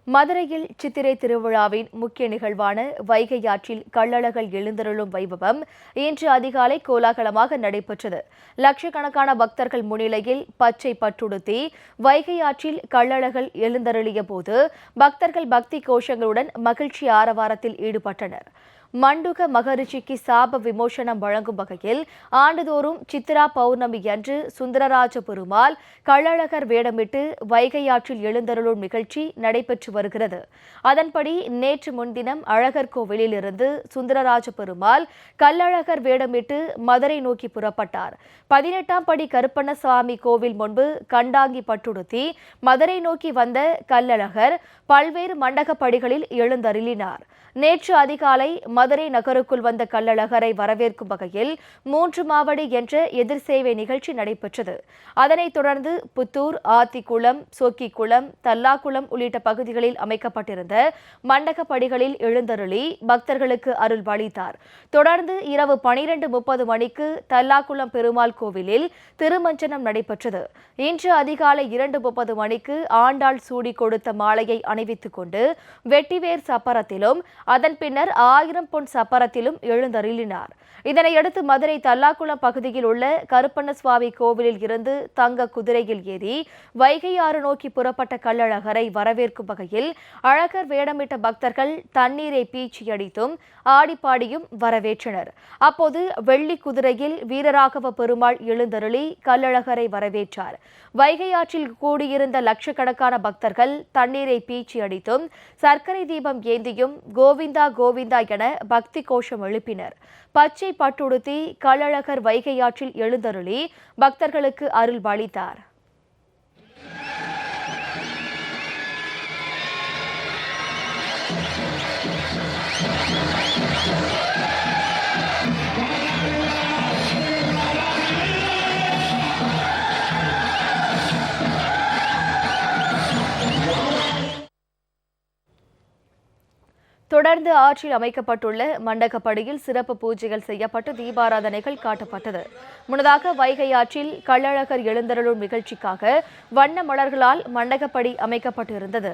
மதுரையில் சித்திரை திருவிழாவின் முக்கிய நிகழ்வான வைகை ஆற்றில் கள்ளழகர் எழுந்தருளும் வைபவம் இன்று அதிகாலை கோலாகலமாக நடைபெற்றது. லட்சக்கணக்கான பக்தர்கள் முன்னிலையில் பச்சை பட்டுடுத்தி வைகை ஆற்றில் கள்ளழகர் எழுந்தருளிய போது பக்தர்கள் பக்தி கோஷங்களுடன் மகிழ்ச்சி ஆரவாரத்தில் ஈடுபட்டனர். மண்டுக மகரிஷிக்கு சாப விமோசனம் வழங்கும் வகையில் ஆண்டுதோறும் சித்திரா பௌர்ணமி அன்று சுந்தரராஜ பெருமாள் கள்ளழகர் வேடமிட்டு வைகை ஆற்றில் எழுந்தருளும் நிகழ்ச்சி நடைபெற்று வருகிறது. அதன்படி நேற்று முன்தினம் அழகர் கோவிலில் இருந்து சுந்தரராஜ பெருமாள் கள்ளழகர் வேடமிட்டு மதுரை நோக்கி புறப்பட்டார். 18ஆம் படி கருப்பண்ணசுவாமி கோவில் முன்பு கண்டாங்கி பட்டுடுத்தி மதுரை நோக்கி வந்த கள்ளழகர் பல்வேறு மண்டகப்படிகளில் எழுந்தருளினார். நேற்று அதிகாலை மதுரை நகருக்குள் வந்த கள்ளழகரை வரவேற்கும் வகையில் 3 மாவடி என்ற எதிர்சேவை நிகழ்ச்சி நடைபெற்றது. அதனைத் தொடர்ந்து புத்தூர், ஆத்திக்குளம், சொக்கிக்குளம், தல்லாக்குளம் உள்ளிட்ட பகுதிகளில் அமைக்கப்பட்டிருந்த மண்டகப்படிகளில் எழுந்தருளி பக்தர்களுக்கு அருள் பாலித்தார். தொடர்ந்து இரவு 12:30 மணிக்கு தல்லாக்குளம் பெருமாள் கோவிலில் திருமஞ்சனம் நடைபெற்றது. இன்று அதிகாலை 2:30 மணிக்கு ஆண்டாள் சூடி கொடுத்த மாலையை அணிவித்துக் கொண்டு வெட்டிவேர் சப்பரத்திலும் அதன் பின்னர் 1000 பொன் சப்பரத்திலும் எழுந்தருளினார். இதனையடுத்து மதுரை தல்லாக்குளம் பகுதியில் உள்ள கருப்பண்ணசுவாமி கோவிலில் இருந்து தங்க குதிரையில் ஏறி வைகை ஆறு நோக்கி புறப்பட்ட கள்ளழகரை வரவேற்கும் வகையில் அழகர் வேடமிட்ட பக்தர்கள் தண்ணீரை பீச்சியடித்தும் ஆடிப்பாடியும் வரவேற்றனர். அப்போது வெள்ளி குதிரையில் வீரராகவ பெருமாள் எழுந்தருளி கள்ளழகரை வரவேற்றார். வைகை ஆற்றில் கூடியிருந்த லட்சக்கணக்கான பக்தர்கள் தண்ணீரை பீச்சி அடித்தும் சர்க்கரை தீபம் ஏந்தியும் கோவிந்தா கோவிந்தா என பக்தி கோஷம் எழுப்பினர். பச்சை பட்டுடுத்தி கள்ளழகர் வைகை ஆற்றில் எழுந்தருளி பக்தர்களுக்கு அருள் பாலித்தார். தொடர்ந்து ஆற்றில் அமைக்கப்பட்டுள்ள மண்டகப்படியில் சிறப்பு பூஜைகள் செய்யப்பட்டு தீபாராதனைகள் காட்டப்பட்டது. முன்னதாக வைகை ஆற்றில் கள்ளழகர் எழுந்தருளும் நிகழ்ச்சிக்காக வண்ண மலர்களால் மண்டகப்படி அமைக்கப்பட்டிருந்தது.